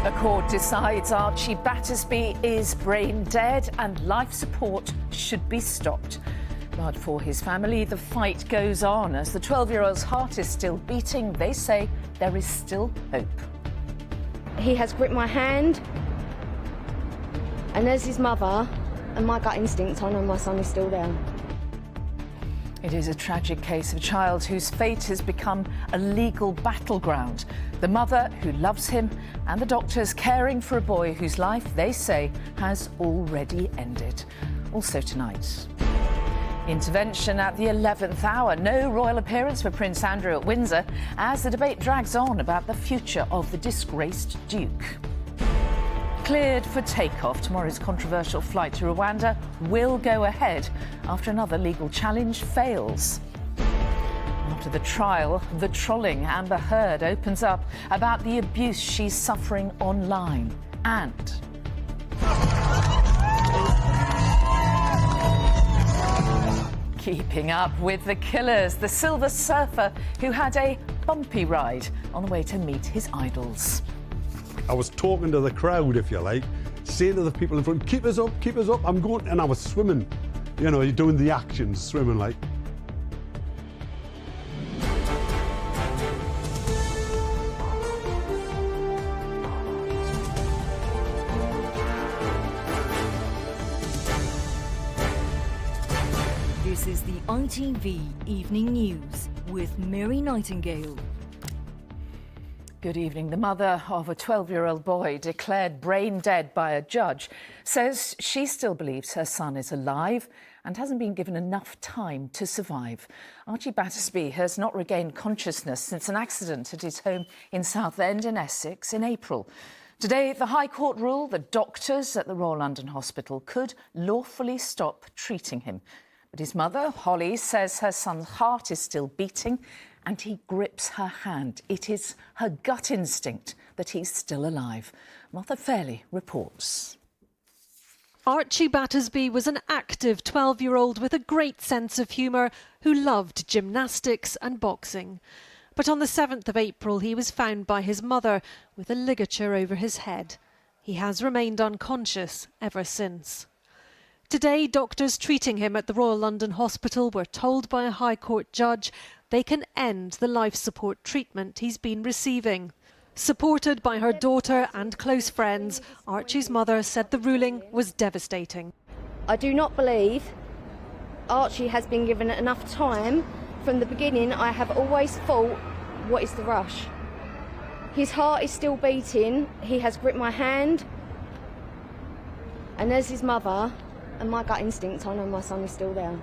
A court decides Archie Battersby is brain dead and life support should be stopped. But for his family, the fight goes on. As the 12-year-old's heart is still beating, they say there is still hope. He has gripped my hand, and as his mother and my gut instinct, I know my son is still there. It is a tragic case of a child whose fate has become a legal battleground. The mother who loves him and the doctors caring for a boy whose life, they say, has already ended. Also tonight, intervention at the 11th hour. No royal appearance for Prince Andrew at Windsor as the debate drags on about the future of the disgraced Duke. Cleared for takeoff, tomorrow's controversial flight to Rwanda will go ahead after another legal challenge fails. After the trial, the trolling Amber Heard opens up about the abuse she's suffering online and keeping up with the killers, the Silver Surfer who had a bumpy ride on the way to meet his idols. I was talking to the crowd, if you like, saying to the people in front, keep us up, I'm going, and I was swimming. You know, you're doing the actions, swimming like. This is the ITV Evening News with Mary Nightingale. Good evening. The mother of a 12-year-old boy declared brain dead by a judge says she still believes her son is alive and hasn't been given enough time to survive. Archie Battersby has not regained consciousness since an accident at his home in Southend in Essex in April. Today, the High Court ruled that doctors at the Royal London Hospital could lawfully stop treating him. But his mother, Holly, says her son's heart is still beating and he grips her hand. It is her gut instinct that he's still alive. Martha Fairley reports. Archie Battersby was an active 12-year-old with a great sense of humour who loved gymnastics and boxing. But on the 7th of April, he was found by his mother with a ligature over his head. He has remained unconscious ever since. Today, doctors treating him at the Royal London Hospital were told by a High Court judge they can end the life support treatment he's been receiving. Supported by her daughter and close friends, Archie's mother said the ruling was devastating. I do not believe Archie has been given enough time. From the beginning, I have always thought, what is the rush? His heart is still beating, he has gripped my hand, and as his mother and my gut instinct, I know my son is still there.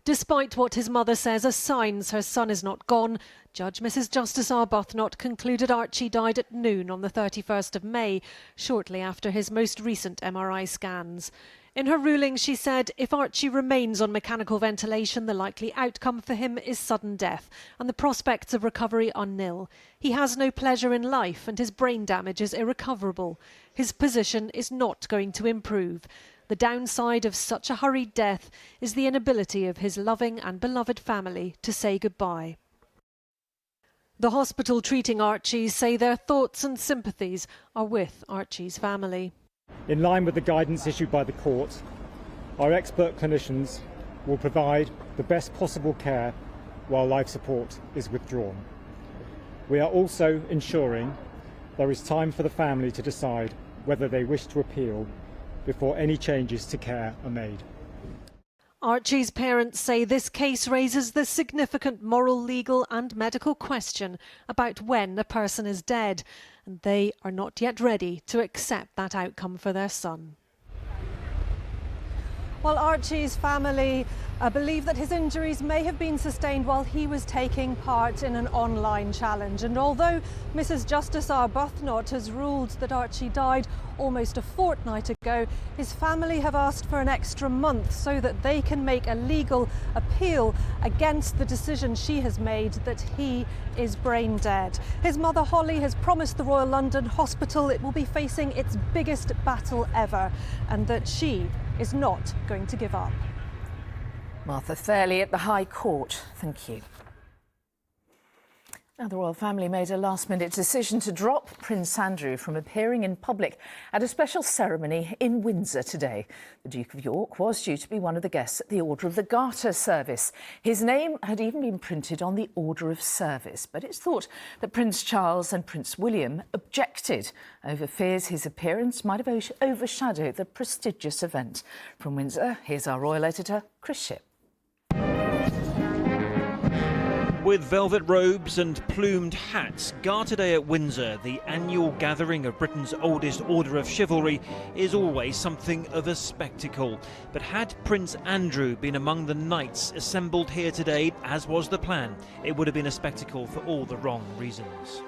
Despite what his mother says are signs her son is not gone, Judge Mrs Justice Arbuthnot concluded Archie died at noon on the 31st of May, shortly after his most recent MRI scans. In her ruling, she said if Archie remains on mechanical ventilation, the likely outcome for him is sudden death, and the prospects of recovery are nil. He has no pleasure in life, and his brain damage is irrecoverable. His position is not going to improve. The downside of such a hurried death is the inability of his loving and beloved family to say goodbye. The hospital treating Archie say their thoughts and sympathies are with Archie's family. In line with the guidance issued by the court, our expert clinicians will provide the best possible care while life support is withdrawn. We are also ensuring there is time for the family to decide whether they wish to appeal before any changes to care are made. Archie's parents say this case raises the significant moral, legal and medical question about when a person is dead, and they are not yet ready to accept that outcome for their son. Well, Archie's family believe that his injuries may have been sustained while he was taking part in an online challenge. And although Mrs Justice Arbuthnot has ruled that Archie died almost a fortnight ago, his family have asked for an extra month so that they can make a legal appeal against the decision she has made that he is brain dead. His mother Holly has promised the Royal London Hospital it will be facing its biggest battle ever, and that she is not going to give up. Martha Fairley at the High Court. Thank you. Now, the royal family made a last-minute decision to drop Prince Andrew from appearing in public at a special ceremony in Windsor today. The Duke of York was due to be one of the guests at the Order of the Garter service. His name had even been printed on the Order of Service, but it's thought that Prince Charles and Prince William objected over fears his appearance might have overshadowed the prestigious event. From Windsor, here's our royal editor, Chris Shipp. With velvet robes and plumed hats, Garter Day at Windsor, the annual gathering of Britain's oldest order of chivalry, is always something of a spectacle. But had Prince Andrew been among the knights assembled here today, as was the plan, it would have been a spectacle for all the wrong reasons.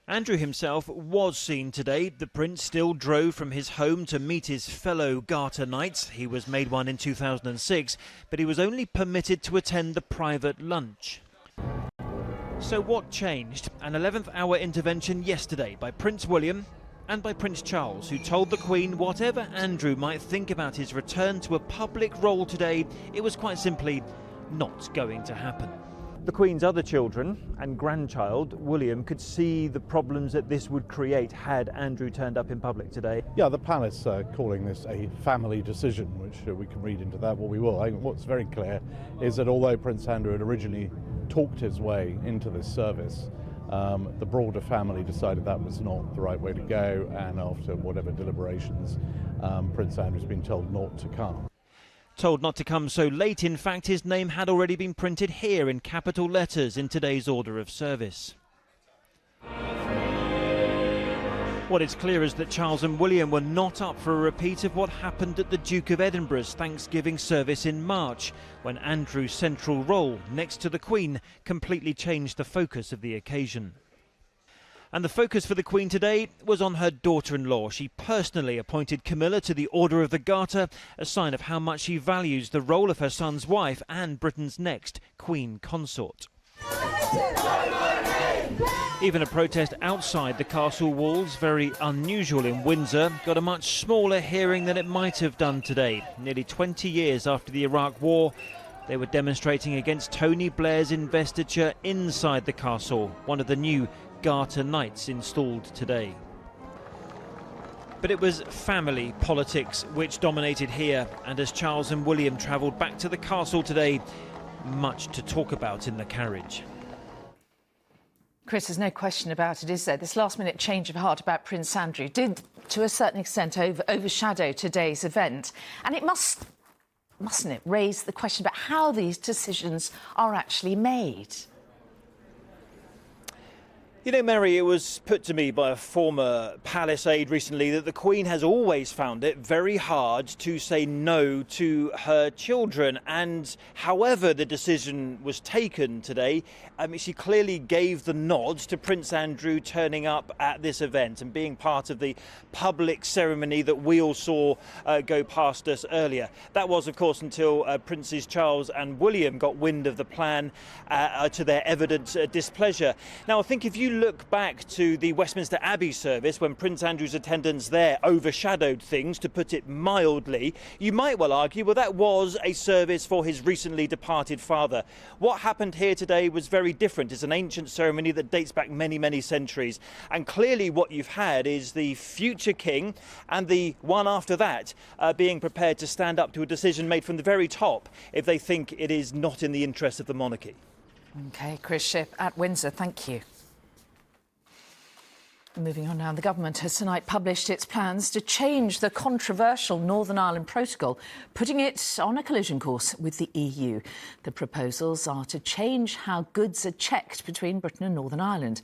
Andrew himself was seen today. The Prince still drove from his home to meet his fellow Garter Knights. He was made one in 2006, but he was only permitted to attend the private lunch. So what changed? An 11th hour intervention yesterday by Prince William and by Prince Charles, who told the Queen whatever Andrew might think about his return to a public role today, it was quite simply not going to happen. The Queen's other children and grandchild, William, could see the problems that this would create had Andrew turned up in public today. Yeah, the palace are calling this a family decision, which we can read into that what we will. What's very clear is that although Prince Andrew had originally talked his way into this service, the broader family decided that was not the right way to go, and after whatever deliberations, Prince Andrew's been told not to come. Told not to come so late, in fact, his name had already been printed here in capital letters in today's order of service. What is clear is that Charles and William were not up for a repeat of what happened at the Duke of Edinburgh's Thanksgiving service in March, when Andrew's central role next to the Queen completely changed the focus of the occasion. And the focus for the Queen today was on her daughter-in-law. She personally appointed Camilla to the Order of the Garter, a sign of how much she values the role of her son's wife and Britain's next Queen Consort. Even a protest outside the castle walls, very unusual in Windsor, got a much smaller hearing than it might have done today. Nearly 20 years after the Iraq War, they were demonstrating against Tony Blair's investiture inside the castle, one of the new Garter Knights installed today. But it was family politics which dominated here, and as Charles and William travelled back to the castle today, much to talk about in the carriage. Chris, there's no question about it, is there? This last-minute change of heart about Prince Andrew did, to a certain extent, overshadow today's event. And it mustn't it, raise the question about how these decisions are actually made? You know, Mary, it was put to me by a former palace aide recently that the Queen has always found it very hard to say no to her children. And however the decision was taken today, she clearly gave the nod to Prince Andrew turning up at this event and being part of the public ceremony that we all saw go past us earlier. That was, of course, until Princes Charles and William got wind of the plan to their evident displeasure. Now, I think if you look back to the Westminster Abbey service when Prince Andrew's attendance there overshadowed things, to put it mildly, you might well argue, well, that was a service for his recently departed father. What happened here today was very different. It's an ancient ceremony that dates back many, many centuries. And clearly what you've had is the future king and the one after that being prepared to stand up to a decision made from the very top if they think it is not in the interest of the monarchy. OK, Chris Shipp at Windsor, thank you. Moving on now, the government has tonight published its plans to change the controversial Northern Ireland Protocol, putting it on a collision course with the EU. The proposals are to change how goods are checked between Britain and Northern Ireland.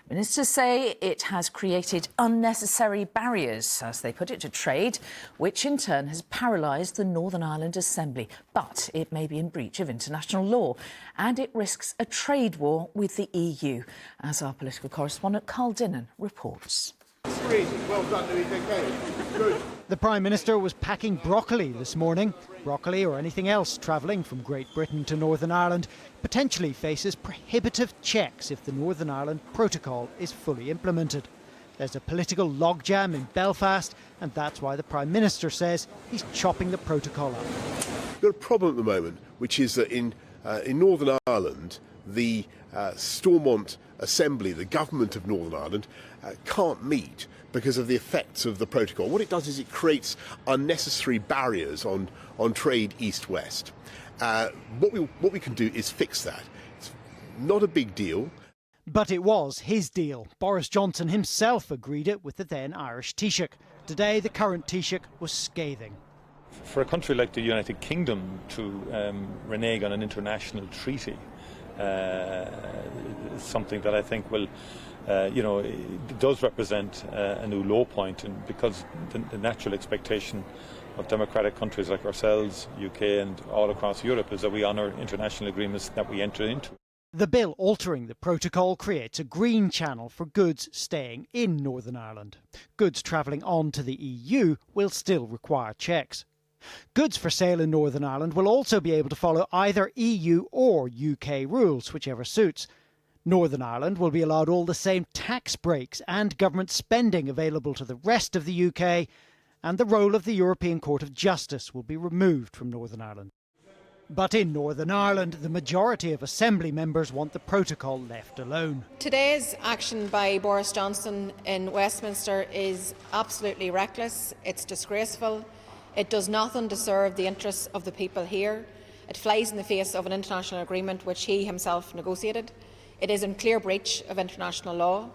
Ministers say it has created unnecessary barriers, as they put it, to trade, which in turn has paralysed the Northern Ireland Assembly. But it may be in breach of international law, and it risks a trade war with the EU, as our political correspondent Carl Dinnan reports. Well done, Louis. Okay. Good. The Prime Minister was packing broccoli this morning. Broccoli or anything else travelling from Great Britain to Northern Ireland potentially faces prohibitive checks if the Northern Ireland Protocol is fully implemented. There's a political logjam in Belfast, and that's why the Prime Minister says he's chopping the protocol up. We've got a problem at the moment, which is that in Northern Ireland, the Stormont Assembly, the government of Northern Ireland, can't meet because of the effects of the protocol. What it does is it creates unnecessary barriers on trade east-west. What we can do is fix that. It's not a big deal. But it was his deal. Boris Johnson himself agreed it with the then Irish Taoiseach. Today, the current Taoiseach was scathing. For a country like the United Kingdom to renege on an international treaty is something that I think will, it does represent a new low point, and because the natural expectation of democratic countries like ourselves, UK and all across Europe, is that we honour international agreements that we enter into. The bill altering the protocol creates a green channel for goods staying in Northern Ireland. Goods travelling on to the EU will still require checks. Goods for sale in Northern Ireland will also be able to follow either EU or UK rules, whichever suits. Northern Ireland will be allowed all the same tax breaks and government spending available to the rest of the UK, and the role of the European Court of Justice will be removed from Northern Ireland. But in Northern Ireland, the majority of Assembly members want the protocol left alone. Today's action by Boris Johnson in Westminster is absolutely reckless. It's disgraceful. It does nothing to serve the interests of the people here. It flies in the face of an international agreement which he himself negotiated. It is in clear breach of international law.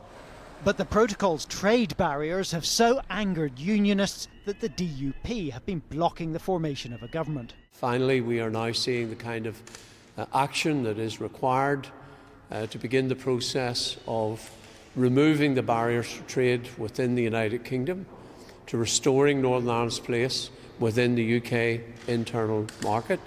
But the protocol's trade barriers have so angered unionists that the DUP have been blocking the formation of a government. Finally, we are now seeing the kind of action that is required to begin the process of removing the barriers to trade within the United Kingdom, to restoring Northern Ireland's place within the UK internal market.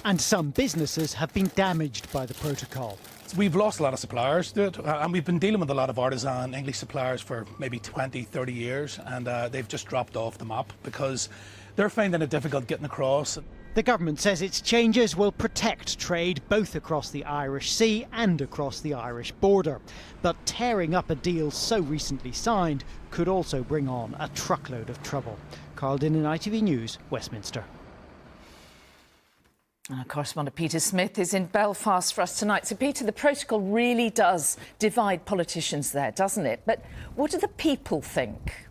And some businesses have been damaged by the protocol. We've lost a lot of suppliers to it, and we've been dealing with a lot of artisan English suppliers for maybe 20, 30 years, and they've just dropped off the map because they're finding it difficult getting across. The government says its changes will protect trade both across the Irish Sea and across the Irish border. But tearing up a deal so recently signed could also bring on a truckload of trouble. Carl Dinnan, ITV News, Westminster. Our correspondent Peter Smith is in Belfast for us tonight. So, Peter, the protocol really does divide politicians there, doesn't it? But what do the people think?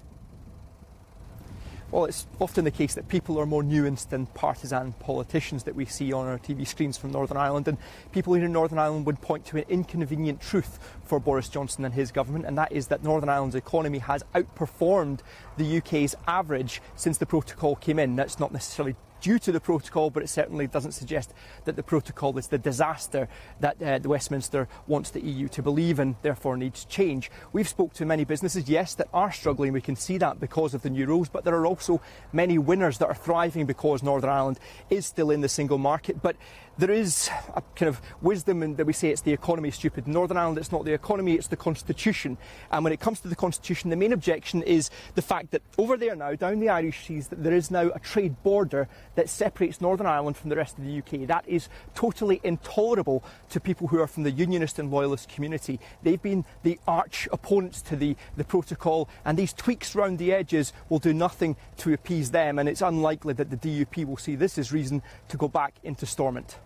Well, it's often the case that people are more nuanced than partisan politicians that we see on our TV screens from Northern Ireland. And people here in Northern Ireland would point to an inconvenient truth for Boris Johnson and his government, and that is that Northern Ireland's economy has outperformed the UK's average since the protocol came in. That's not necessarily due to the protocol, but it certainly doesn't suggest that the protocol is the disaster that the Westminster wants the EU to believe and therefore needs change. We've spoke to many businesses, yes, that are struggling. We can see that because of the new rules, but there are also many winners that are thriving because Northern Ireland is still in the single market. But there is a kind of wisdom in that we say it's the economy stupid. In Northern Ireland, it's not the economy, it's the Constitution. And when it comes to the Constitution, the main objection is the fact that over there now, down the Irish seas, that there is now a trade border that separates Northern Ireland from the rest of the UK. That is totally intolerable to people who are from the unionist and loyalist community. They've been the arch opponents to the protocol, and these tweaks round the edges will do nothing to appease them, and it's unlikely that the DUP will see this as reason to go back into Stormont.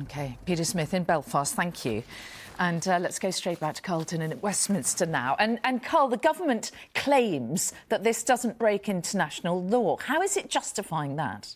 OK, Peter Smith in Belfast, thank you. And let's go straight back to Carlton and at Westminster now. And Carl, the government claims that this doesn't break international law. How is it justifying that?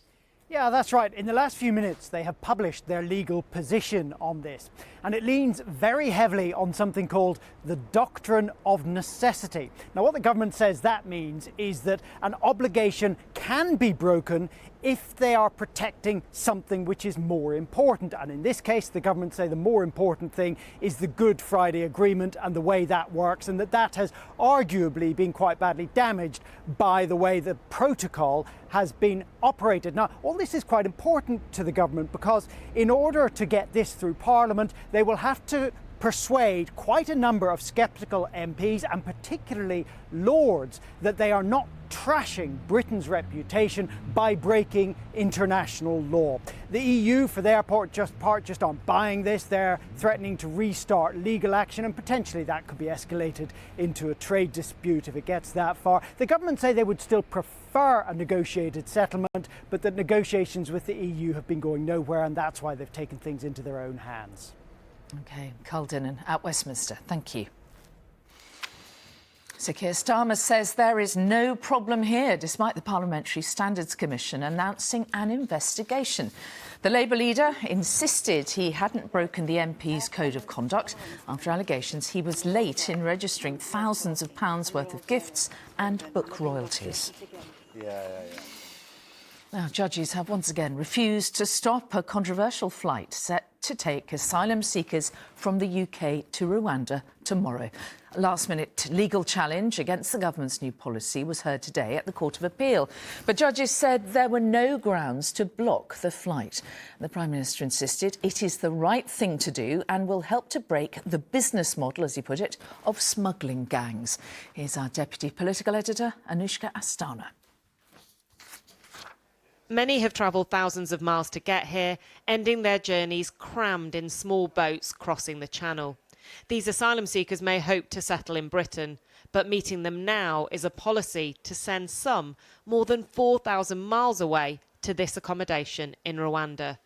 Yeah, that's right. In the last few minutes, they have published their legal position on this. And it leans very heavily on something called the doctrine of necessity. Now, what the government says that means is that an obligation can be broken if they are protecting something which is more important. And in this case, the government say the more important thing is the Good Friday Agreement and the way that works, and that has arguably been quite badly damaged by the way the protocol has been operated. Now, all this is quite important to the government because in order to get this through Parliament, they will have to persuade quite a number of sceptical MPs and particularly Lords that they are not trashing Britain's reputation by breaking international law. The EU, for their part, just aren't buying this. They're threatening to restart legal action, and potentially that could be escalated into a trade dispute if it gets that far. The government say they would still prefer a negotiated settlement, but that negotiations with the EU have been going nowhere, and that's why they've taken things into their own hands. OK, Carl Dinnan at Westminster. Thank you. So Keir Starmer says there is no problem here, despite the Parliamentary Standards Commission announcing an investigation. The Labour leader insisted he hadn't broken the MP's code of conduct after allegations he was late in registering thousands of pounds worth of gifts and book royalties. Now, judges have once again refused to stop a controversial flight set to take asylum seekers from the UK to Rwanda tomorrow. A last-minute legal challenge against the government's new policy was heard today at the Court of Appeal. But judges said there were no grounds to block the flight. The Prime Minister insisted it is the right thing to do and will help to break the business model, as he put it, of smuggling gangs. Here's our Deputy Political Editor, Anushka Astana. Many have travelled thousands of miles to get here, ending their journeys crammed in small boats crossing the Channel. These asylum seekers may hope to settle in Britain, but meeting them now is a policy to send some more than 4,000 miles away to this accommodation in Rwanda.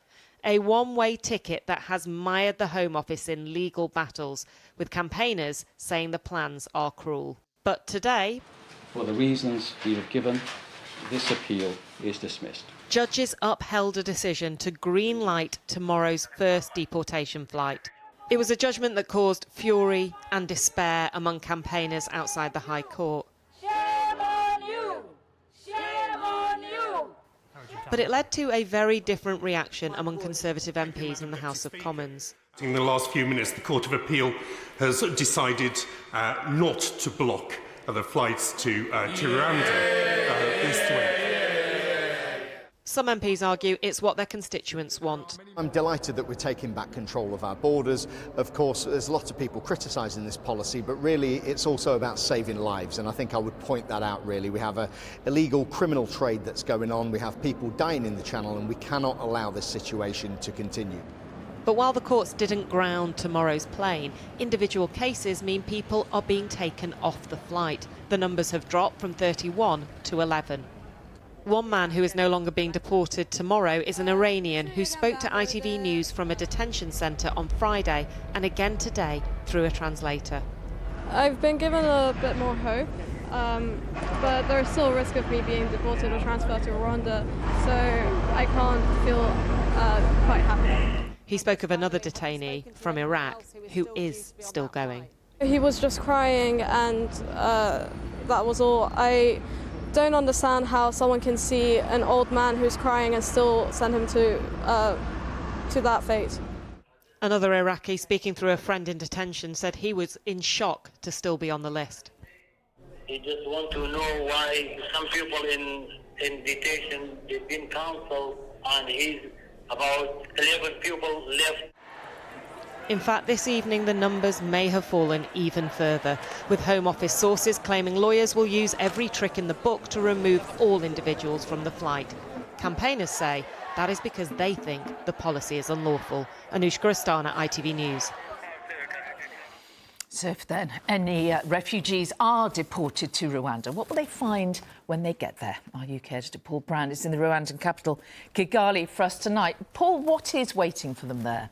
A one-way ticket that has mired the Home Office in legal battles, with campaigners saying the plans are cruel. But today, for the reasons we have given, this appeal is dismissed. Judges upheld a decision to green-light tomorrow's first deportation flight. It was a judgment that caused fury and despair among campaigners outside the High Court. Shame on you! Shame on you! But it led to a very different reaction among Conservative MPs in the House of Commons. In the last few minutes, the Court of Appeal has decided not to block the flights to Rwanda this week. Some MPs argue it's what their constituents want. I'm delighted that we're taking back control of our borders. Of course, there's lots of people criticising this policy, but really it's also about saving lives, and I think I would point that out, really. We have an illegal criminal trade that's going on, we have people dying in the Channel, and we cannot allow this situation to continue. But while the courts didn't ground tomorrow's plane, individual cases mean people are being taken off the flight. The numbers have dropped from 31 to 11. One man who is no longer being deported tomorrow is an Iranian who spoke to ITV News from a detention centre on Friday and again today through a translator. I've been given a bit more hope, but there's still a risk of me being deported or transferred to Rwanda, so I can't feel quite happy. He spoke of another detainee from Iraq who is still going. He was just crying, and that was all. I don't understand how someone can see an old man who's crying and still send him to that fate. Another Iraqi, speaking through a friend in detention, said he was in shock to still be on the list. He just want to know why some people in detention they've been counseled, and he's about 11 people left. In fact, this evening the numbers may have fallen even further, with Home Office sources claiming lawyers will use every trick in the book to remove all individuals from the flight. Campaigners say that is because they think the policy is unlawful. Anushka Astana, ITV News. So if then any refugees are deported to Rwanda, what will they find when they get there? Our UK editor Paul Brand is in the Rwandan capital, Kigali, for us tonight. Paul, what is waiting for them there?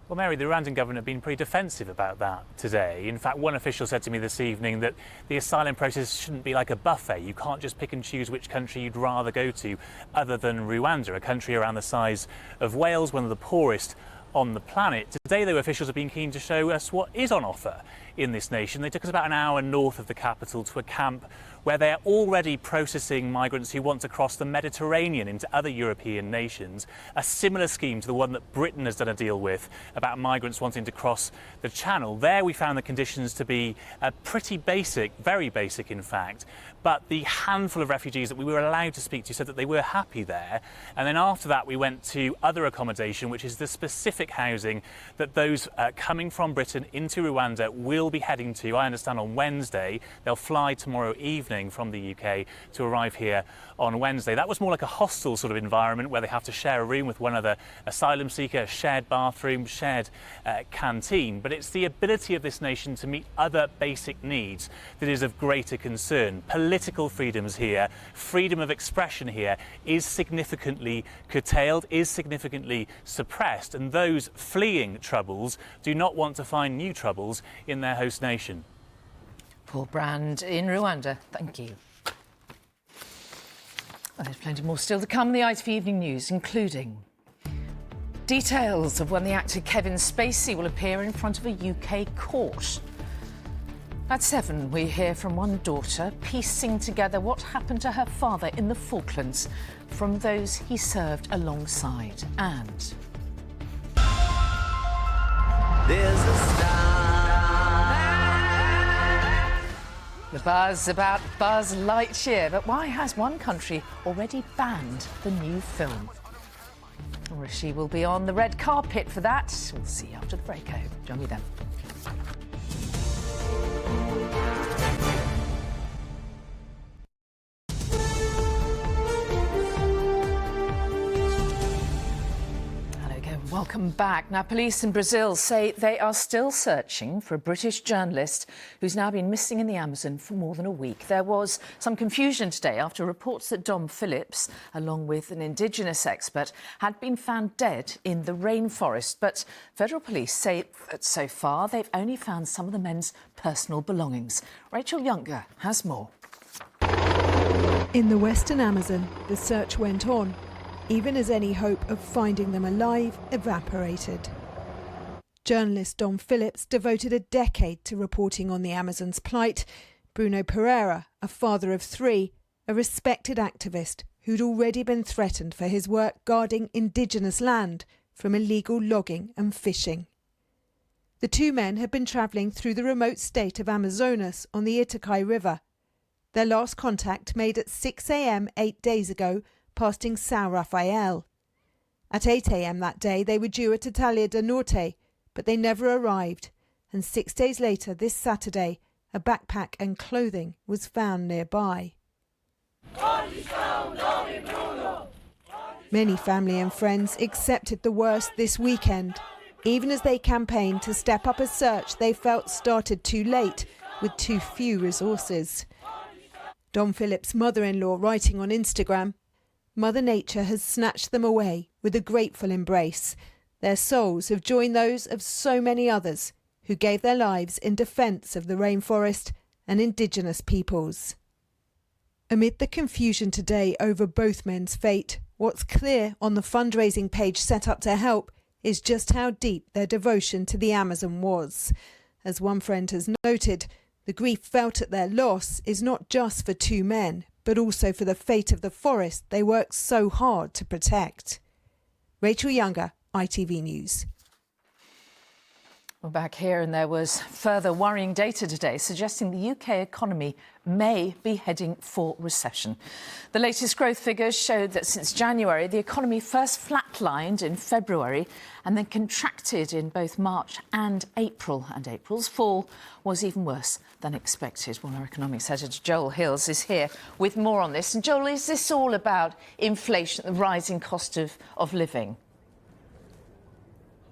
Well, Mary, the Rwandan government have been pretty defensive about that today. In fact, one official said to me this evening that the asylum process shouldn't be like a buffet. You can't just pick and choose which country you'd rather go to other than Rwanda, a country around the size of Wales, one of the poorest on the planet. Today, though, officials have been keen to show us what is on offer in this nation. They took us about an hour north of the capital to a camp where they're already processing migrants who want to cross the Mediterranean into other European nations, a similar scheme to the one that Britain has done a deal with about migrants wanting to cross the Channel. There we found the conditions to be pretty basic, very basic in fact, but the handful of refugees that we were allowed to speak to said that they were happy there. And then after that we went to other accommodation, which is the specific housing that those coming from Britain into Rwanda will be heading to, I understand, on Wednesday. They'll fly tomorrow evening. evening from the UK to arrive here on Wednesday. That was more like a hostel sort of environment where they have to share a room with one other asylum seeker, shared bathroom, shared canteen. But it's the ability of this nation to meet other basic needs that is of greater concern. Political freedoms here, freedom of expression here is significantly curtailed, is significantly suppressed, and those fleeing troubles do not want to find new troubles in their host nation. Paul Brand in Rwanda, thank you. Well, there's plenty more still to come in the ITV Evening News, including details of when the actor Kevin Spacey will appear in front of a UK court. At 7, we hear from one daughter piecing together what happened to her father in the Falklands from those he served alongside. And there's a star. The buzz about Buzz Lightyear, but why has one country already banned the new film? Or she will be on the red carpet for that. We'll see after the break. I hope. Join me then. Welcome back. Now, police in Brazil say they are still searching for a British journalist who's now been missing in the Amazon for more than a week. There was some confusion today after reports that Dom Phillips, along with an Indigenous expert, had been found dead in the rainforest. But federal police say that so far they've only found some of the men's personal belongings. Rachel Younger has more. In the Western Amazon, the search went on, even as any hope of finding them alive evaporated. Journalist Dom Phillips devoted a decade to reporting on the Amazon's plight. Bruno Pereira, a father of 3, a respected activist who'd already been threatened for his work guarding Indigenous land from illegal logging and fishing. The 2 men had been travelling through the remote state of Amazonas on the Itaquai River. Their last contact made at 6 a.m. 8 days ago, passing São Rafael. At 8 a.m. that day, they were due at Italia do Norte, but they never arrived, and 6 days later, this Saturday, a backpack and clothing was found nearby. Many family and friends accepted the worst this weekend, even as they campaigned to step up a search they felt started too late with too few resources. Dom Phillips' mother-in-law writing on Instagram, Mother Nature has snatched them away with a grateful embrace. Their souls have joined those of so many others who gave their lives in defence of the rainforest and Indigenous peoples. Amid the confusion today over both men's fate, what's clear on the fundraising page set up to help is just how deep their devotion to the Amazon was. As one friend has noted, the grief felt at their loss is not just for 2 men, but also for the fate of the forest they worked so hard to protect. Rachel Younger, ITV News. We're back here, and there was further worrying data today suggesting the UK economy may be heading for recession. The latest growth figures showed that since January, the economy first flatlined in February and then contracted in both March and April. And April's fall was even worse than expected. Well, our economics editor Joel Hills is here with more on this. And Joel, is this all about inflation, the rising cost of living?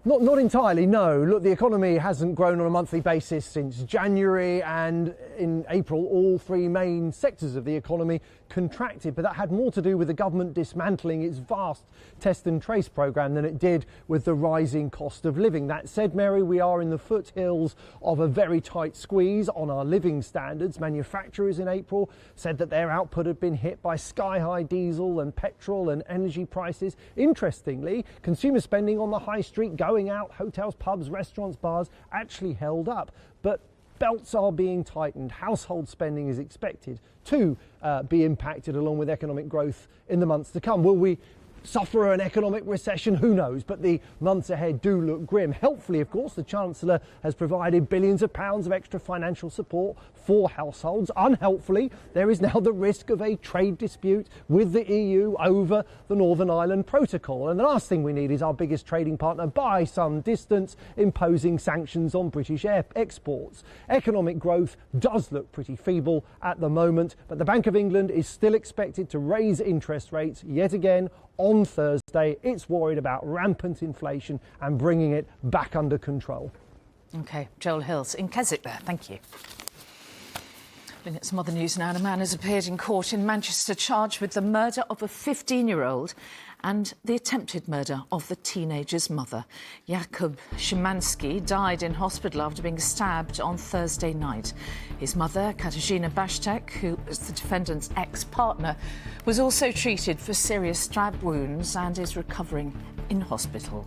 Not entirely, no. Look, the economy hasn't grown on a monthly basis since January, and in April all 3 main sectors of the economy contracted, but that had more to do with the government dismantling its vast test and trace programme than it did with the rising cost of living. That said, Mary, we are in the foothills of a very tight squeeze on our living standards. Manufacturers in April said that their output had been hit by sky-high diesel and petrol and energy prices. Interestingly, consumer spending on the high street, going out, hotels, pubs, restaurants, bars, actually held up. But belts are being tightened. Household spending is expected to be impacted along with economic growth in the months to come. Will we suffer an economic recession? Who knows? But the months ahead do look grim. Helpfully, of course, the Chancellor has provided billions of pounds of extra financial support for households. Unhelpfully, there is now the risk of a trade dispute with the EU over the Northern Ireland Protocol. And the last thing we need is our biggest trading partner by some distance imposing sanctions on British exports. Economic growth does look pretty feeble at the moment, but the Bank of England is still expected to raise interest rates yet again on Thursday. It's worried about rampant inflation and bringing it back under control. OK, Joel Hills in Keswick there. Thank you. Looking at some other news now, a man has appeared in court in Manchester charged with the murder of a 15-year-old and the attempted murder of the teenager's mother. Jakub Szymanski died in hospital after being stabbed on Thursday night. His mother, Katarzyna Basztek, who was the defendant's ex-partner, was also treated for serious stab wounds and is recovering in hospital.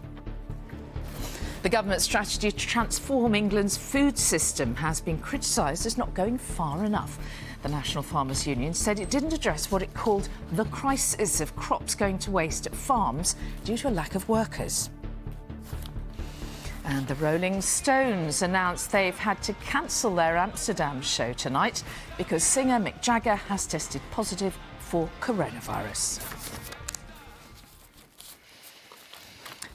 The government's strategy to transform England's food system has been criticised as not going far enough. The National Farmers Union said it didn't address what it called the crisis of crops going to waste at farms due to a lack of workers. And the Rolling Stones announced they've had to cancel their Amsterdam show tonight because singer Mick Jagger has tested positive for coronavirus.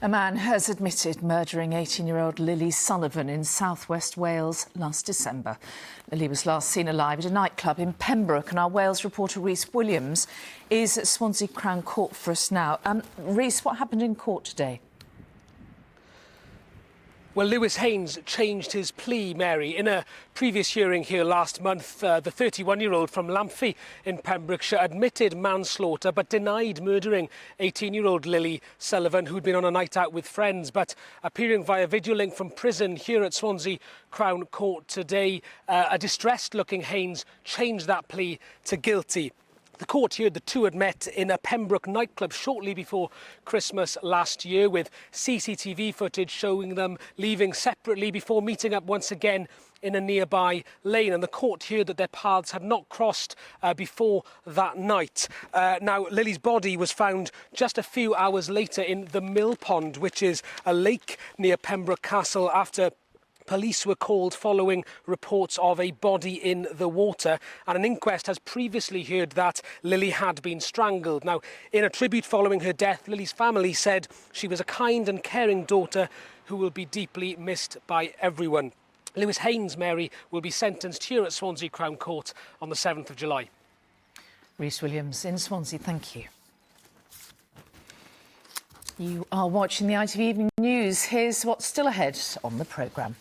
A man has admitted murdering 18-year-old Lily Sullivan in southwest Wales last December. Lily was last seen alive at a nightclub in Pembroke, and our Wales reporter Rhys Williams is at Swansea Crown Court for us now. Rhys, what happened in court today? Well, Lewis Haynes changed his plea, Mary. In a previous hearing here last month, the 31-year-old from Lamphy in Pembrokeshire admitted manslaughter but denied murdering 18-year-old Lily Sullivan, who'd been on a night out with friends. But appearing via video link from prison here at Swansea Crown Court today, a distressed-looking Haynes changed that plea to guilty. The court heard the two had met in a Pembroke nightclub shortly before Christmas last year, with CCTV footage showing them leaving separately before meeting up once again in a nearby lane. And the court heard that their paths had not crossed before that night. Now, Lily's body was found just a few hours later in the Mill Pond, which is a lake near Pembroke Castle, after police were called following reports of a body in the water, and an inquest has previously heard that Lily had been strangled. Now, in a tribute following her death, Lily's family said she was a kind and caring daughter who will be deeply missed by everyone. Lewis Haynes, Mary, will be sentenced here at Swansea Crown Court on the 7th of July. Rhys Williams in Swansea, thank you. You are watching the ITV Evening News. Here's what's still ahead on the programme.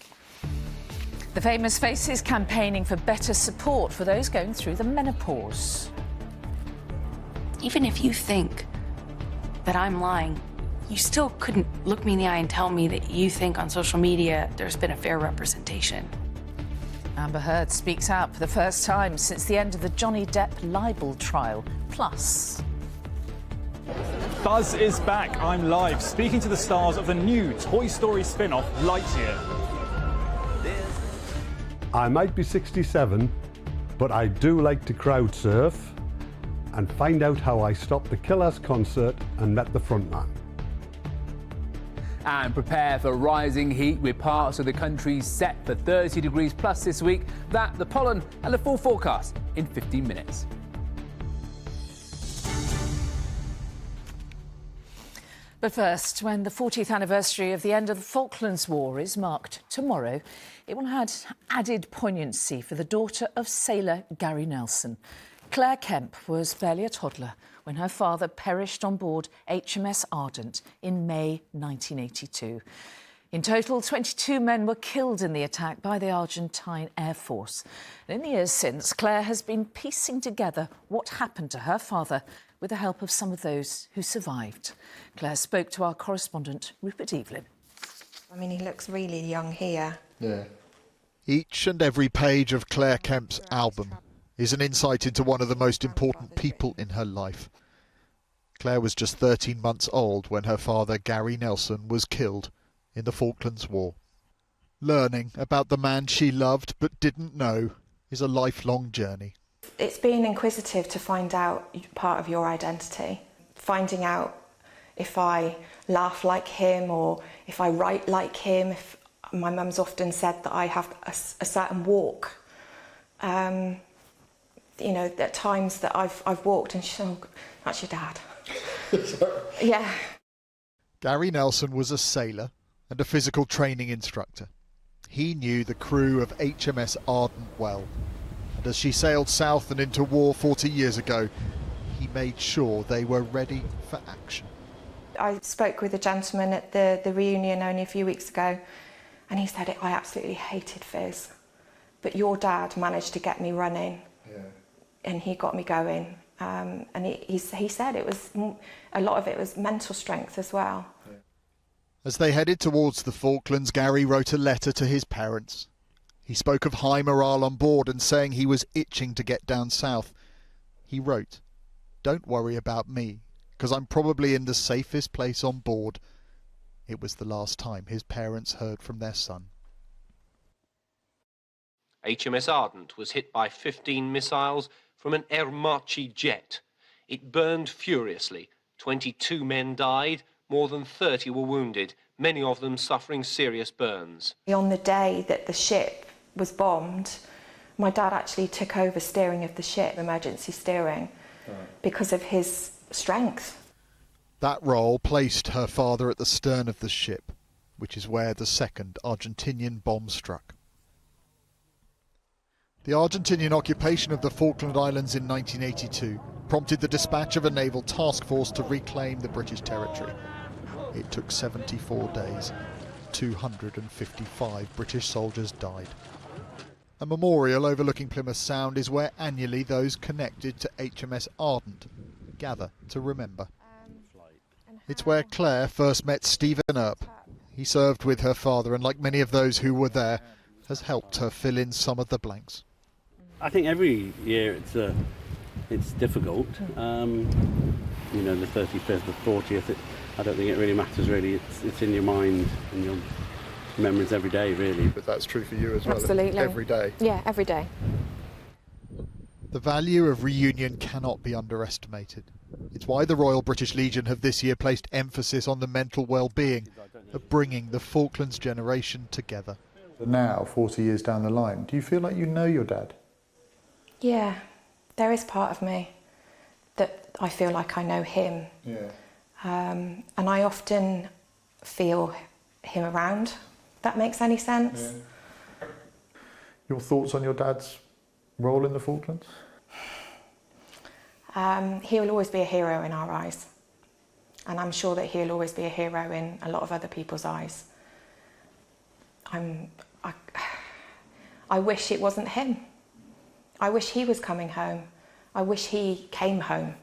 The Famous Faces campaigning for better support for those going through the menopause. Even if you think that I'm lying, you still couldn't look me in the eye and tell me that you think on social media there's been a fair representation. Amber Heard speaks out for the first time since the end of the Johnny Depp libel trial. Plus, Buzz is back. I'm live, speaking to the stars of the new Toy Story spin-off, Lightyear. I might be 67, but I do like to crowd surf and find out how I stopped the Killers concert and met the frontman. And prepare for rising heat with parts of the country set for 30 degrees plus this week. That, the pollen and the full forecast in 15 minutes. but first, when the 40th anniversary of the end of the Falklands War is marked tomorrow, it will add added poignancy for the daughter of sailor Gary Nelson. Claire Kemp was barely a toddler when her father perished on board HMS Ardent in May 1982. In total, 22 men were killed in the attack by the Argentine Air Force. And in the years since, Claire has been piecing together what happened to her father with the help of some of those who survived. Claire spoke to our correspondent, Rupert Evelyn. I mean, he looks really young here. Yeah. Each and every page of Claire Kemp's album is an insight into one of the most important people in her life. Claire was just 13 months old when her father, Gary Nelson, was killed in the Falklands War. Learning about the man she loved but didn't know is a lifelong journey. It's being inquisitive to find out part of your identity, finding out if I laugh like him or if I write like him. My mum's often said that I have a certain walk. You know, at times that I've walked and she's, oh, that's your dad. Yeah. Gary Nelson was a sailor and a physical training instructor. He knew the crew of HMS Ardent well. And as she sailed south and into war 40 years ago, he made sure they were ready for action. I spoke with a gentleman at the reunion only a few weeks ago, and he said, I absolutely hated Fizz, but your dad managed to get me running, and he got me going. And he said it was, a lot of it was mental strength as well. As they headed towards the Falklands, Gary wrote a letter to his parents. He spoke of high morale on board and saying he was itching to get down south. He wrote, "Don't worry about me, because I'm probably in the safest place on board." It was the last time his parents heard from their son. HMS Ardent was hit by 15 missiles from an Archie jet. It burned furiously. 22 men died, more than 30 were wounded, many of them suffering serious burns. On the day that the ship was bombed, my dad actually took over steering of the ship, emergency steering, because of his strength. That role placed her father at the stern of the ship, which is where the second Argentinian bomb struck. The Argentinian occupation of the Falkland Islands in 1982 prompted the dispatch of a naval task force to reclaim the British territory. It took 74 days. 255 British soldiers died. A memorial overlooking Plymouth Sound is where annually those connected to HMS Ardent gather to remember. It's where Claire first met Stephen Earp. He served with her father and, like many of those who were there, has helped her fill in some of the blanks. I think every year it's difficult. You know, the 35th, the 40th, I don't think it really matters really. It's in your mind and your memories every day really. But that's true for you as well. Absolutely. Every day. Yeah, every day. The value of reunion cannot be underestimated. It's why the Royal British Legion have this year placed emphasis on the mental well-being of bringing the Falklands generation together. Now, 40 years down the line, do you feel like you know your dad? Yeah, there is part of me that I feel like I know him. Yeah. And I often feel him around, if that makes any sense. Yeah. Your thoughts on your dad's role in the Falklands? He will always be a hero in our eyes. And I'm sure that he'll always be a hero in a lot of other people's eyes. I wish it wasn't him. I wish he was coming home. I wish he came home.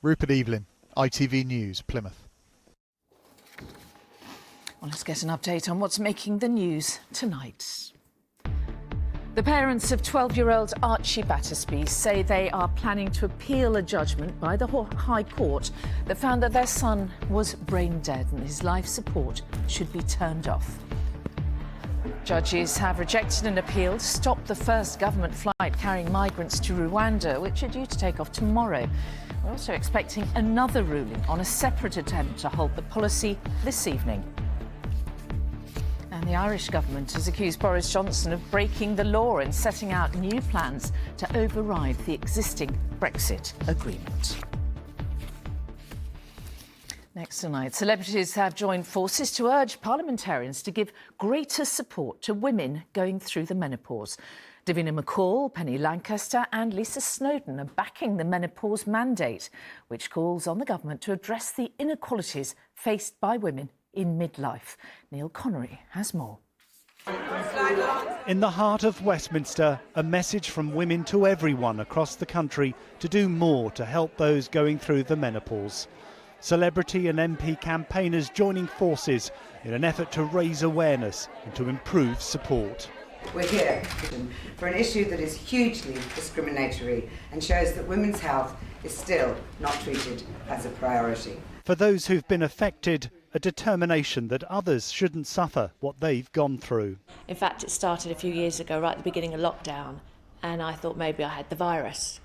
Rupert Evelyn, ITV News, Plymouth. Well, let's get an update on what's making the news tonight. The parents of 12-year-old Archie Battersby say they are planning to appeal a judgment by the High Court that found that their son was brain dead and his life support should be turned off. Judges have rejected an appeal to stop the first government flight carrying migrants to Rwanda, which are due to take off tomorrow. We're also expecting another ruling on a separate attempt to halt the policy this evening. And the Irish government has accused Boris Johnson of breaking the law and setting out new plans to override the existing Brexit agreement. Next tonight, celebrities have joined forces to urge parliamentarians to give greater support to women going through the menopause. Davina McCall, Penny Lancaster and Lisa Snowdon are backing the menopause mandate, which calls on the government to address the inequalities faced by women in midlife. Neil Connery has more. In the heart of Westminster, a message from women to everyone across the country to do more to help those going through the menopause. Celebrity and MP campaigners joining forces in an effort to raise awareness and to improve support. We're here for an issue that is hugely discriminatory and shows that women's health is still not treated as a priority. For those who've been affected, a determination that others shouldn't suffer what they've gone through. In fact, it started a few years ago, right at the beginning of lockdown, and I thought maybe I had the virus.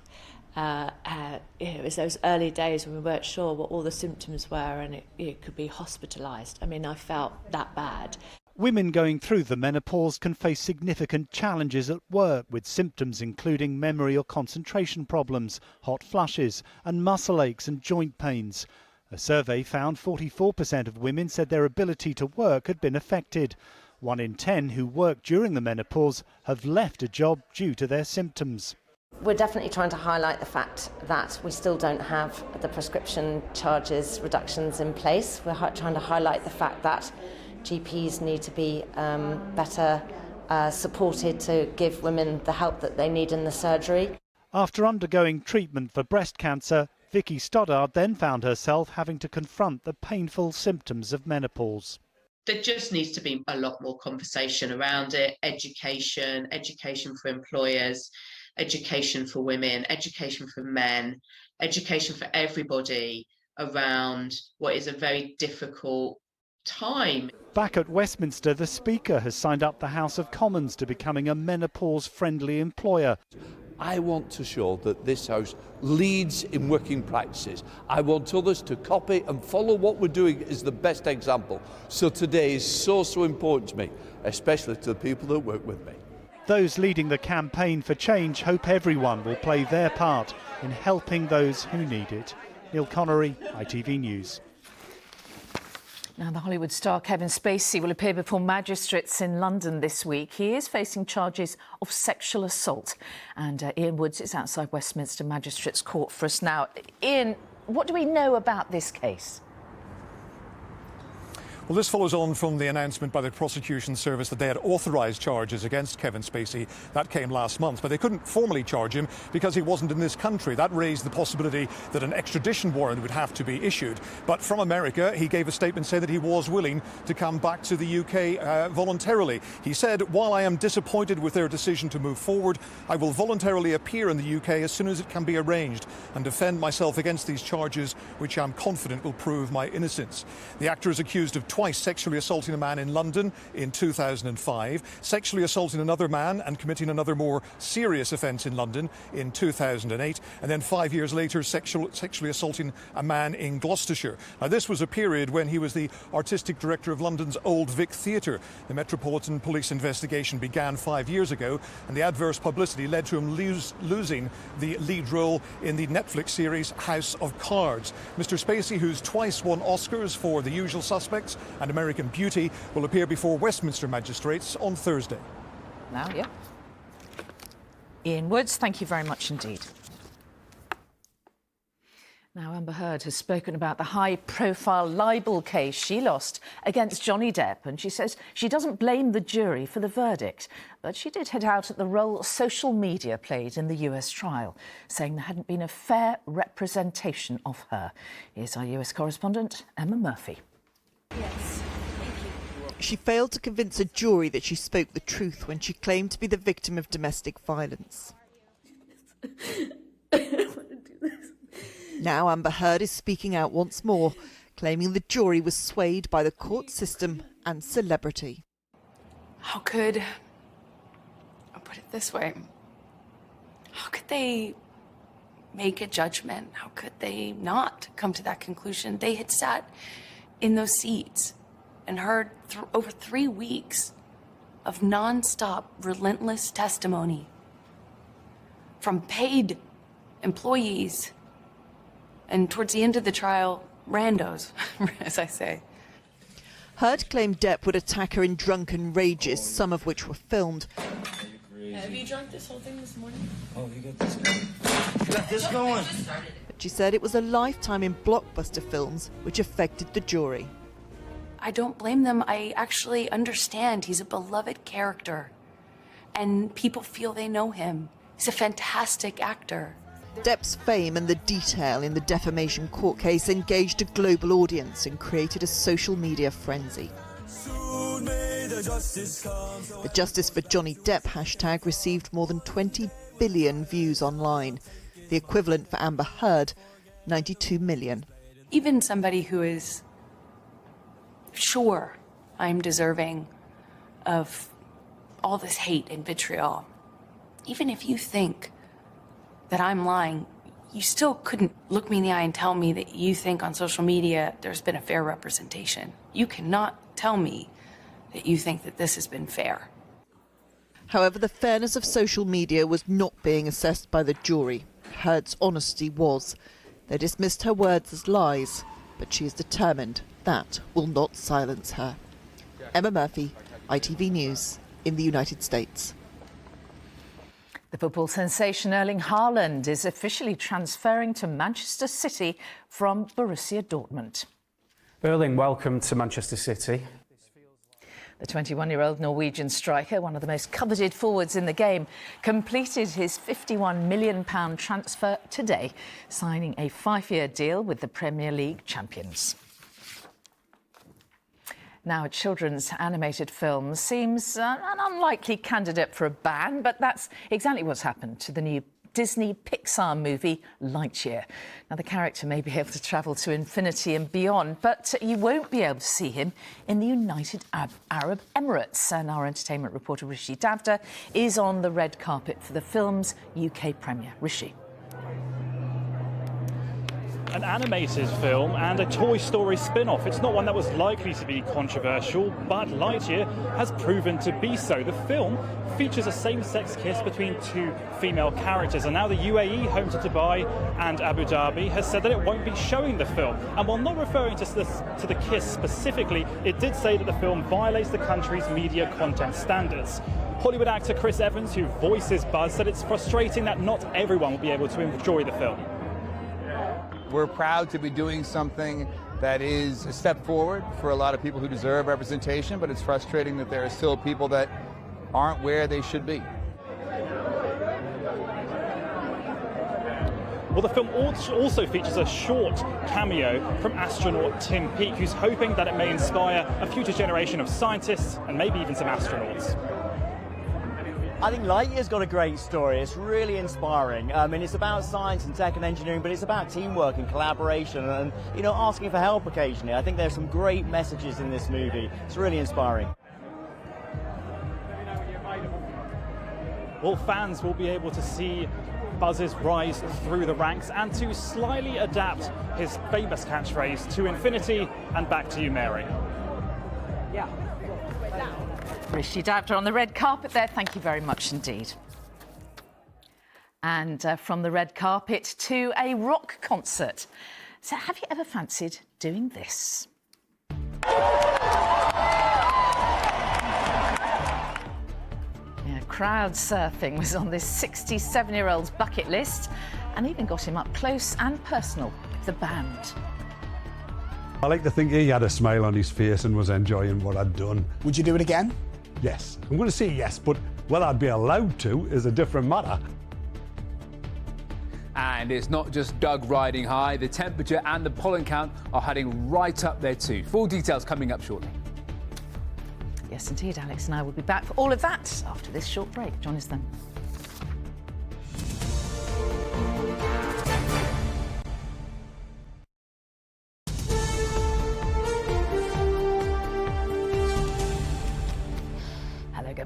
It was those early days when we weren't sure what all the symptoms were, and it could be hospitalised. I mean, I felt that bad. Women going through the menopause can face significant challenges at work, with symptoms including memory or concentration problems, hot flushes and muscle aches and joint pains. A survey found 44% of women said their ability to work had been affected. 1 in 10 who work during the menopause have left a job due to their symptoms. We're definitely trying to highlight the fact that we still don't have the prescription charges reductions in place. We're trying to highlight the fact that GPs need to be better supported to give women the help that they need in the surgery. After undergoing treatment for breast cancer, Vicky Stoddard then found herself having to confront the painful symptoms of menopause. There just needs to be a lot more conversation around it, education for employers, education for women, education for men, education for everybody around what is a very difficult time. Back at Westminster, the Speaker has signed up the House of Commons to becoming a menopause-friendly employer. I want to show that this House leads in working practices. I want others to copy and follow what we're doing as the best example. So today is so important to me, especially to the people that work with me. Those leading the campaign for change hope everyone will play their part in helping those who need it. Neil Connery, ITV News. Now, the Hollywood star Kevin Spacey will appear before magistrates in London this week. He is facing charges of sexual assault. And Ian Woods is outside Westminster Magistrates Court for us now. Ian, what do we know about this case? Well, this follows on from the announcement by the prosecution service that they had authorised charges against Kevin Spacey. That came last month, but they couldn't formally charge him because he wasn't in this country. That raised the possibility that an extradition warrant would have to be issued. But from America, he gave a statement saying that he was willing to come back to the UK voluntarily. He said, "While I am disappointed with their decision to move forward, I will voluntarily appear in the UK as soon as it can be arranged and defend myself against these charges, which I'm confident will prove my innocence." The actor is accused of twice sexually assaulting a man in London in 2005, sexually assaulting another man and committing another more serious offence in London in 2008, and then 5 years later sexually assaulting a man in Gloucestershire. Now, this was a period when he was the artistic director of London's Old Vic Theatre. The Metropolitan Police investigation began 5 years ago, and the adverse publicity led to him losing the lead role in the Netflix series House of Cards. Mr. Spacey, who's twice won Oscars for The Usual Suspects and American Beauty, will appear before Westminster magistrates on Thursday. Now, yeah. Ian Woods, thank you very much indeed. Now, Amber Heard has spoken about the high-profile libel case she lost against Johnny Depp, and she says she doesn't blame the jury for the verdict, but she did hit out at the role social media played in the US trial, saying there hadn't been a fair representation of her. Here's our US correspondent, Emma Murphy. Yes, thank you. She failed to convince a jury that she spoke the truth when she claimed to be the victim of domestic violence. Now Amber Heard is speaking out once more, claiming the jury was swayed by the court system and celebrity. How could, I'll put it this way, how could they make a judgment? How could they not come to that conclusion? They had sat in those seats and heard over 3 weeks of non-stop, relentless testimony from paid employees and, towards the end of the trial, randos, as I say. Heard claimed Depp would attack her in drunken rages, some of which were filmed. Have you drunk this whole thing this morning? Oh, you got this going. You got this going. But she said it was a lifetime in blockbuster films which affected the jury. I don't blame them. I actually understand. He's a beloved character, and people feel they know him. He's a fantastic actor. Depp's fame and the detail in the defamation court case engaged a global audience and created a social media frenzy. The Justice for Johnny Depp hashtag received more than 20 billion views online. The equivalent for Amber Heard, 92 million. Even somebody who is sure I'm deserving of all this hate and vitriol, even if you think that I'm lying, you still couldn't look me in the eye and tell me that you think on social media there's been a fair representation. You cannot tell me that you think that this has been fair. However, the fairness of social media was not being assessed by the jury. Heard's honesty was. They dismissed her words as lies, but she is determined that will not silence her. Emma Murphy, ITV News, in the United States. The football sensation Erling Haaland is officially transferring to Manchester City from Borussia Dortmund. Erling, welcome to Manchester City. The 21-year-old Norwegian striker, one of the most coveted forwards in the game, completed his £51 million transfer today, signing a 5-year deal with the Premier League champions. Now, a children's animated film seems an unlikely candidate for a ban, but that's exactly what's happened to the new Disney Pixar movie Lightyear. Now, the character may be able to travel to infinity and beyond, but you won't be able to see him in the United Arab Emirates. And our entertainment reporter Rishi Davda is on the red carpet for the film's UK premiere. Rishi. An animated film and a Toy Story spin-off. It's not one that was likely to be controversial, but Lightyear has proven to be so. The film features a same-sex kiss between two female characters, and now the UAE, home to Dubai and Abu Dhabi, has said that it won't be showing the film. And while not referring to the kiss specifically, it did say that the film violates the country's media content standards. Hollywood actor Chris Evans, who voices Buzz, said it's frustrating that not everyone will be able to enjoy the film. We're proud to be doing something that is a step forward for a lot of people who deserve representation, but it's frustrating that there are still people that aren't where they should be. Well, the film also features a short cameo from astronaut Tim Peake, who's hoping that it may inspire a future generation of scientists and maybe even some astronauts. I think Lightyear's got a great story. It's really inspiring. I mean, it's about science and tech and engineering, but it's about teamwork and collaboration and, you know, asking for help occasionally. I think there's some great messages in this movie. It's really inspiring. Well, fans will be able to see Buzz's rise through the ranks and to slightly adapt his famous catchphrase, "To infinity and back to you, Mary." Yeah. Rishi Davda on the red carpet there. Thank you very much indeed. And from the red carpet to a rock concert. So have you ever fancied doing this? Yeah, crowd surfing was on this 67-year-old's bucket list and even got him up close and personal with the band. I like to think he had a smile on his face and was enjoying what I'd done. Would you do it again? Yes. I'm going to say yes, but whether I'd be allowed to is a different matter. And it's not just Doug riding high. The temperature and the pollen count are heading right up there too. Full details coming up shortly. Yes, indeed. Alex and I will be back for all of that after this short break. Join us then.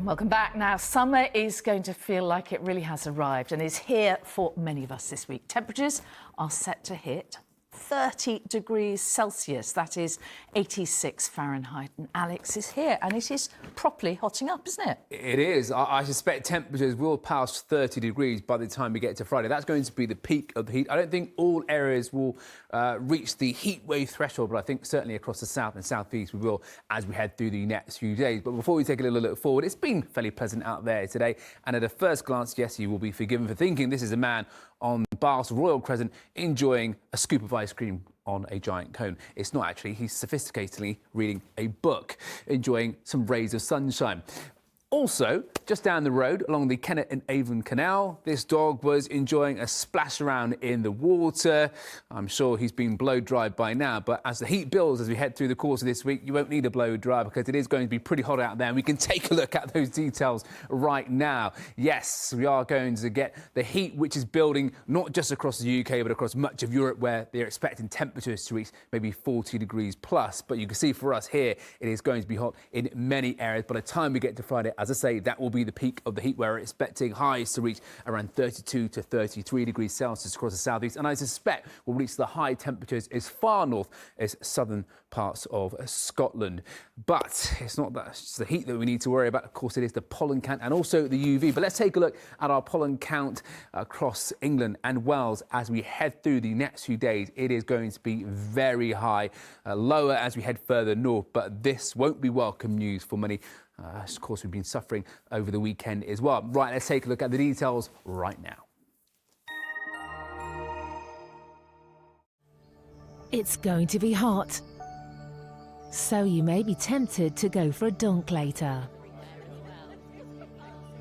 Welcome back. Now, summer is going to feel like it really has arrived and is here for many of us this week. Temperatures are set to hit 30 degrees Celsius, that is 86 Fahrenheit. And Alex is here, and it is properly hotting up, isn't it? It is. I suspect temperatures will pass 30 degrees by the time we get to Friday. That's going to be the peak of the heat. I don't think all areas will reach the heat wave threshold, but I think certainly across the south and southeast we will as we head through the next few days. But before we take a little look forward, it's been fairly pleasant out there today. And at a first glance, yes, you will be forgiven for thinking this is a man on Bath's Royal Crescent enjoying a scoop of ice cream on a giant cone. It's not actually. He's sophisticatedly reading a book, enjoying some rays of sunshine. Also, just down the road along the Kennet and Avon Canal, this dog was enjoying a splash around in the water. I'm sure he's been blow dried by now, but as the heat builds as we head through the course of this week, you won't need a blow dry because it is going to be pretty hot out there, and we can take a look at those details right now. Yes, we are going to get the heat which is building not just across the UK but across much of Europe, where they're expecting temperatures to reach maybe 40 degrees plus. But you can see for us here, it is going to be hot in many areas. By the time we get to Friday, As I say, that will be the peak of the heat. We're expecting highs to reach around 32 to 33 degrees Celsius across the southeast. And I suspect we'll reach the high temperatures as far north as southern parts of Scotland. But it's not that, it's the heat that we need to worry about. Of course, it is the pollen count and also the UV. But let's take a look at our pollen count across England and Wales as we head through the next few days. It is going to be very high, lower as we head further north. But this won't be welcome news for many. Of course, we've been suffering over the weekend as well. Right, let's take a look at the details right now. It's going to be hot, so you may be tempted to go for a dunk later.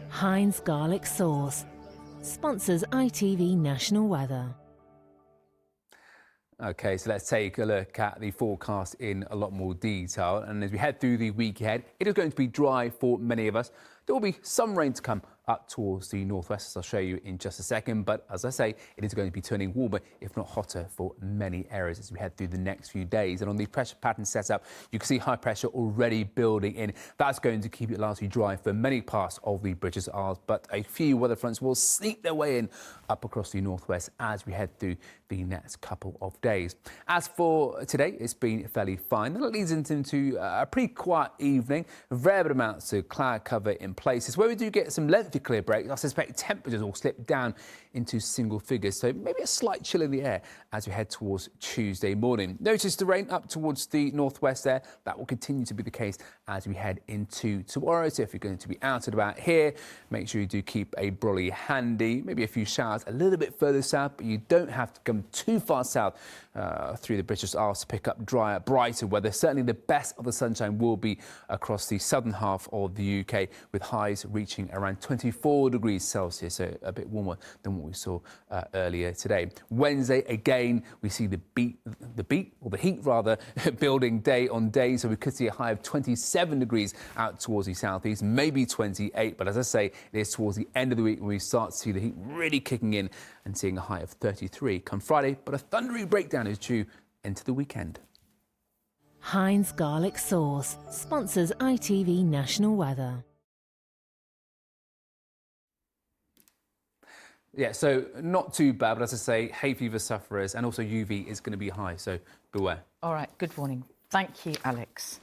Heinz Garlic Sauce sponsors ITV National Weather. OK, so let's take a look at the forecast in a lot more detail. And as we head through the week ahead, it is going to be dry for many of us. There will be some rain to come up towards the northwest, as I'll show you in just a second. But as I say, it is going to be turning warmer, if not hotter, for many areas as we head through the next few days. And on the pressure pattern setup, you can see high pressure already building in. That's going to keep it largely dry for many parts of the British Isles. But a few weather fronts will sneak their way in up across the northwest as we head through the next couple of days. As for today, it's been fairly fine. And it leads into a pretty quiet evening. Variable amounts of cloud cover in places. Where we do get some lengthy clear breaks, I suspect temperatures will slip down into single figures. So maybe a slight chill in the air as we head towards Tuesday morning. Notice the rain up towards the northwest there. That will continue to be the case as we head into tomorrow. So if you're going to be out and about here, make sure you do keep a brolly handy. Maybe a few showers a little bit further south, but you don't have to come too far south through the British Isles to pick up drier, brighter weather. Certainly the best of the sunshine will be across the southern half of the UK, with highs reaching around 24 degrees Celsius, so a bit warmer than what we saw earlier today. Wednesday, again, we see the heat rather, building day on day. So we could see a high of 27 degrees out towards the southeast, maybe 28. But as I say, it is towards the end of the week when we start to see the heat really kicking in and seeing a high of 33 come Friday. But a thundery breakdown is due into the weekend. Heinz Garlic Sauce sponsors ITV National Weather. Yeah, so not too bad, but as I say, hay fever sufferers and also UV is going to be high, so beware. All right, good morning. Thank you, Alex.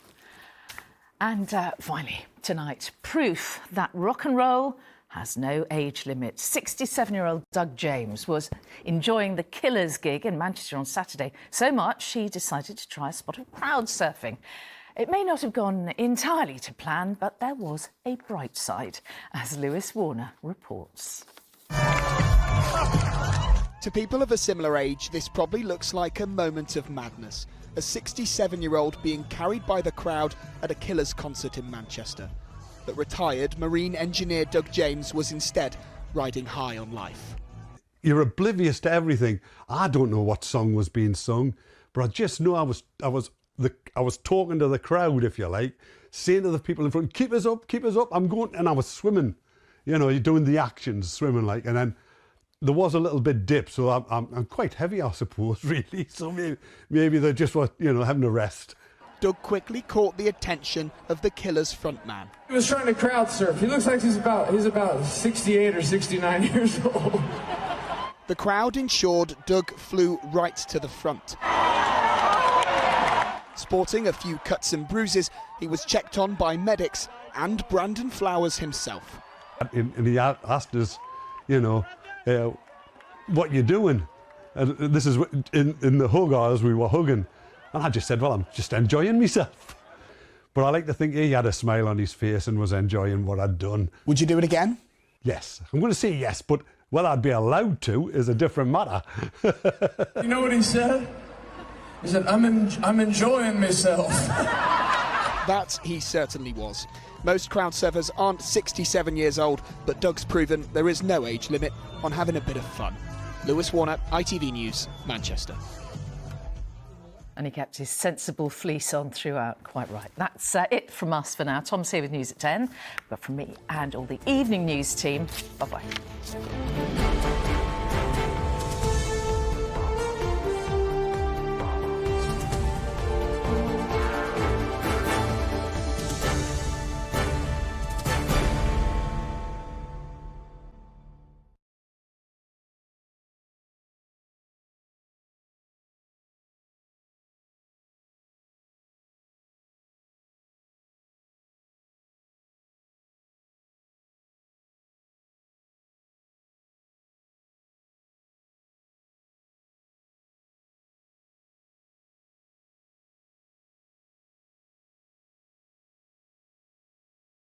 And finally, tonight, proof that rock and roll has no age limit. 67-year-old Doug James was enjoying the Killers gig in Manchester on Saturday so much he decided to try a spot of crowd surfing. It may not have gone entirely to plan, but there was a bright side, as Lewis Warner reports. To people of a similar age, this probably looks like a moment of madness. A 67-year-old being carried by the crowd at a Killers concert in Manchester. But retired marine engineer Doug James was instead riding high on life. You're oblivious to everything. I don't know what song was being sung, but I just know I was talking to the crowd, if you like, saying to the people in front, keep us up, I'm going, and I was swimming. You know, you're doing the actions, swimming like, and then there was a little bit dip, so I'm quite heavy, I suppose, really. So maybe they just were, you know, having a rest. Doug quickly caught the attention of the Killers frontman. He was trying to crowd surf. He looks like he's about 68 or 69 years old. The crowd ensured Doug flew right to the front. Sporting a few cuts and bruises, he was checked on by medics and Brandon Flowers himself. And he asked us, you know, what you doing? And this is in the hug, as we were hugging. And I just said, well, I'm just enjoying myself. But I like to think he had a smile on his face and was enjoying what I'd done. Would you do it again? Yes. I'm going to say yes, but whether I'd be allowed to is a different matter. You know what he said? He said, I'm enjoying myself. That he certainly was. Most crowd surfers aren't 67 years old, but Doug's proven there is no age limit on having a bit of fun. Lewis Warner, ITV News, Manchester. And he kept his sensible fleece on throughout. Quite right. That's it from us for now. Tom's here with news at 10. But from me and all the evening news team, bye-bye.